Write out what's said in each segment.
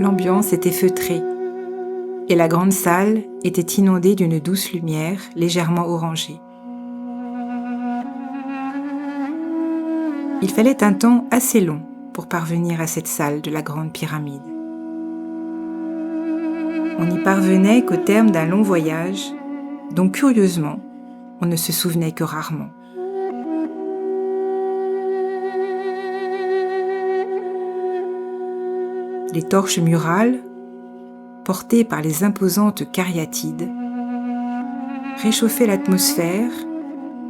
L'ambiance était feutrée et la grande salle était inondée d'une douce lumière légèrement orangée. Il fallait un temps assez long pour parvenir à cette salle de la grande pyramide. On n'y parvenait qu'au terme d'un long voyage, dont curieusement, on ne se souvenait que rarement. Les torches murales, portées par les imposantes cariatides, réchauffaient l'atmosphère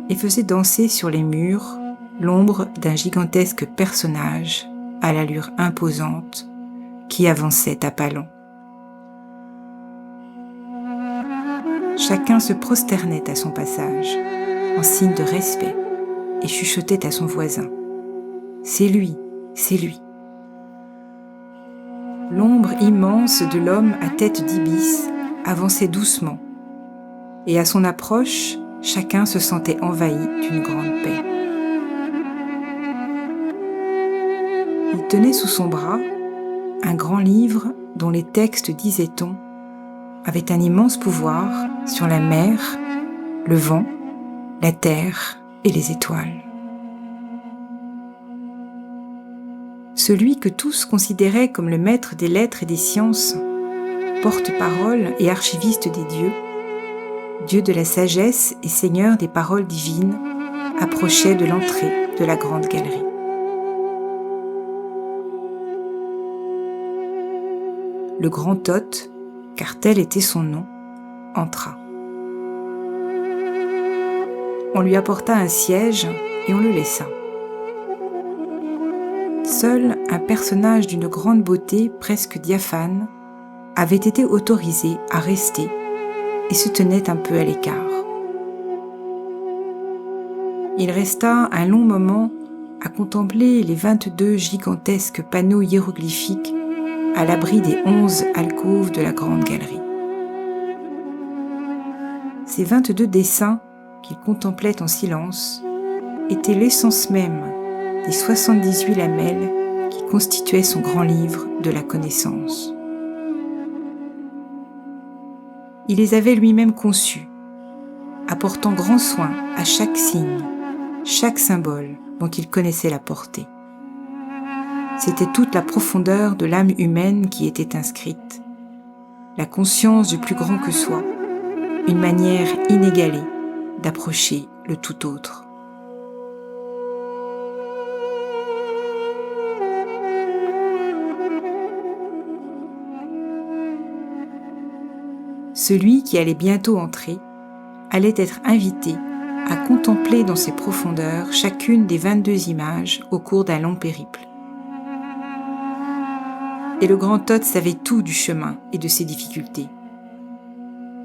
et faisaient danser sur les murs l'ombre d'un gigantesque personnage à l'allure imposante qui avançait à pas lents. Chacun se prosternait à son passage, en signe de respect, et chuchotait à son voisin. « C'est lui, c'est lui !» L'ombre immense de l'homme à tête d'ibis avançait doucement, et à son approche, chacun se sentait envahi d'une grande paix. Il tenait sous son bras un grand livre dont les textes, disait-on, avaient un immense pouvoir sur la mer, le vent, la terre et les étoiles. Celui que tous considéraient comme le maître des lettres et des sciences, porte-parole et archiviste des dieux, Dieu de la sagesse et Seigneur des paroles divines, approchait de l'entrée de la grande galerie. Le grand Thoth, car tel était son nom, entra. On lui apporta un siège et on le laissa. Seul un personnage d'une grande beauté presque diaphane avait été autorisé à rester et se tenait un peu à l'écart. Il resta un long moment à contempler les 22 gigantesques panneaux hiéroglyphiques à l'abri des 11 alcôves de la grande galerie. Ces 22 dessins qu'il contemplait en silence étaient l'essence même des 78 lamelles qui constituaient son grand livre de la connaissance. Il les avait lui-même conçus, apportant grand soin à chaque signe, chaque symbole dont il connaissait la portée. C'était toute la profondeur de l'âme humaine qui était inscrite, la conscience du plus grand que soi, une manière inégalée d'approcher le tout autre. Celui qui allait bientôt entrer allait être invité à contempler dans ses profondeurs chacune des 22 images au cours d'un long périple. Et le grand Thoth savait tout du chemin et de ses difficultés.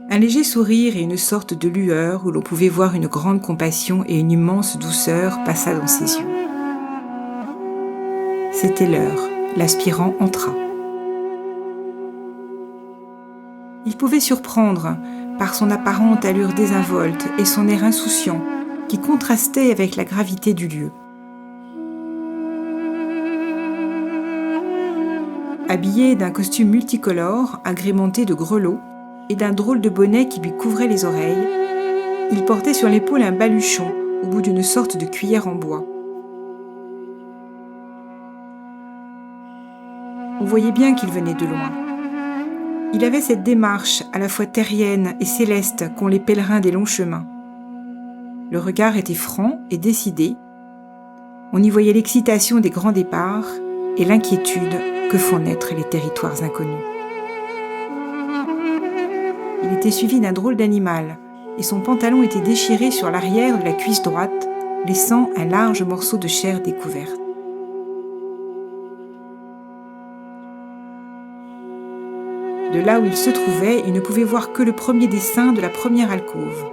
Un léger sourire et une sorte de lueur où l'on pouvait voir une grande compassion et une immense douceur passa dans ses yeux. C'était l'heure, l'aspirant entra. Il pouvait surprendre par son apparente allure désinvolte et son air insouciant qui contrastait avec la gravité du lieu. Habillé d'un costume multicolore agrémenté de grelots et d'un drôle de bonnet qui lui couvrait les oreilles, il portait sur l'épaule un baluchon au bout d'une sorte de cuillère en bois. On voyait bien qu'il venait de loin. Il avait cette démarche à la fois terrienne et céleste qu'ont les pèlerins des longs chemins. Le regard était franc et décidé. On y voyait l'excitation des grands départs et l'inquiétude que font naître les territoires inconnus. Il était suivi d'un drôle d'animal et son pantalon était déchiré sur l'arrière de la cuisse droite, laissant un large morceau de chair découverte. De là où il se trouvait, il ne pouvait voir que le premier dessin de la première alcôve.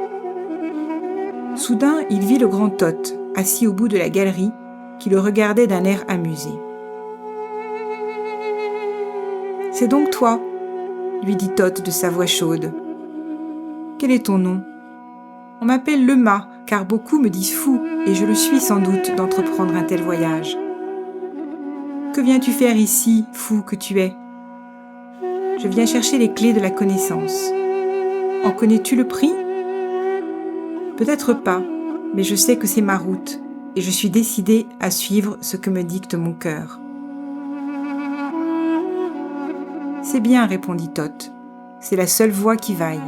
Soudain, il vit le grand Thoth, assis au bout de la galerie, qui le regardait d'un air amusé. « C'est donc toi ?» lui dit Thoth de sa voix chaude. « Quel est ton nom ?»« On m'appelle le mât, car beaucoup me disent fou, et je le suis sans doute d'entreprendre un tel voyage. »« Que viens-tu faire ici, fou que tu es ?» Je viens chercher les clés de la connaissance. En connais-tu le prix ? Peut-être pas, mais je sais que c'est ma route et je suis décidée à suivre ce que me dicte mon cœur. C'est bien, répondit Thoth. C'est la seule voie qui vaille.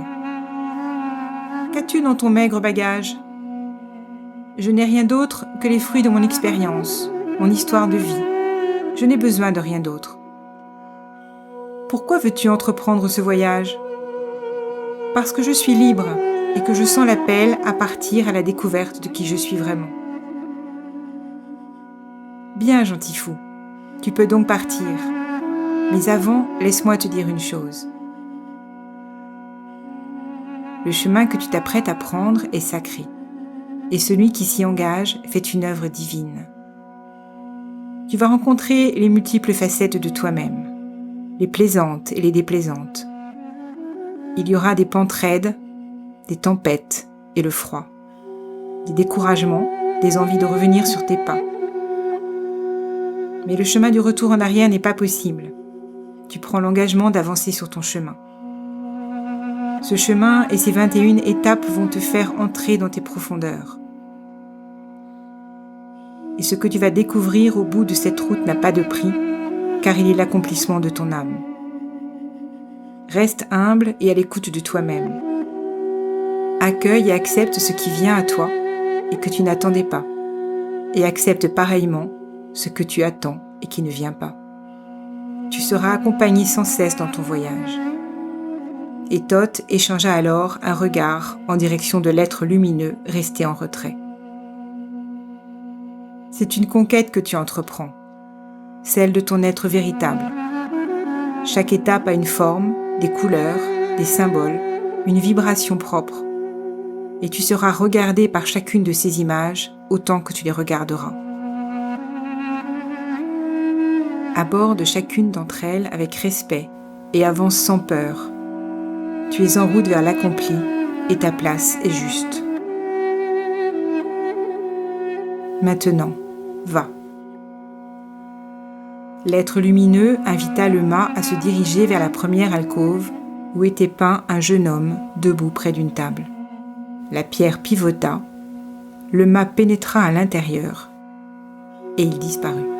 Qu'as-tu dans ton maigre bagage ? Je n'ai rien d'autre que les fruits de mon expérience, mon histoire de vie. Je n'ai besoin de rien d'autre. Pourquoi veux-tu entreprendre ce voyage ? Parce que je suis libre et que je sens l'appel à partir à la découverte de qui je suis vraiment. Bien, gentil fou, tu peux donc partir. Mais avant, laisse-moi te dire une chose. Le chemin que tu t'apprêtes à prendre est sacré, et celui qui s'y engage fait une œuvre divine. Tu vas rencontrer les multiples facettes de toi-même, les plaisantes et les déplaisantes. Il y aura des pentes raides, des tempêtes et le froid, des découragements, des envies de revenir sur tes pas. Mais le chemin du retour en arrière n'est pas possible. Tu prends l'engagement d'avancer sur ton chemin. Ce chemin et ses 21 étapes vont te faire entrer dans tes profondeurs. Et ce que tu vas découvrir au bout de cette route n'a pas de prix, car il est l'accomplissement de ton âme. Reste humble et à l'écoute de toi-même. Accueille et accepte ce qui vient à toi et que tu n'attendais pas. Et accepte pareillement ce que tu attends et qui ne vient pas. Tu seras accompagné sans cesse dans ton voyage. Et Thoth échangea alors un regard en direction de l'être lumineux resté en retrait. C'est une conquête que tu entreprends, celle de ton être véritable. Chaque étape a une forme, des couleurs, des symboles, une vibration propre. Et tu seras regardé par chacune de ces images autant que tu les regarderas. Aborde chacune d'entre elles avec respect et avance sans peur. Tu es en route vers l'accompli et ta place est juste. Maintenant, va. L'être lumineux invita le mât à se diriger vers la première alcôve où était peint un jeune homme debout près d'une table. La pierre pivota, le mât pénétra à l'intérieur et il disparut.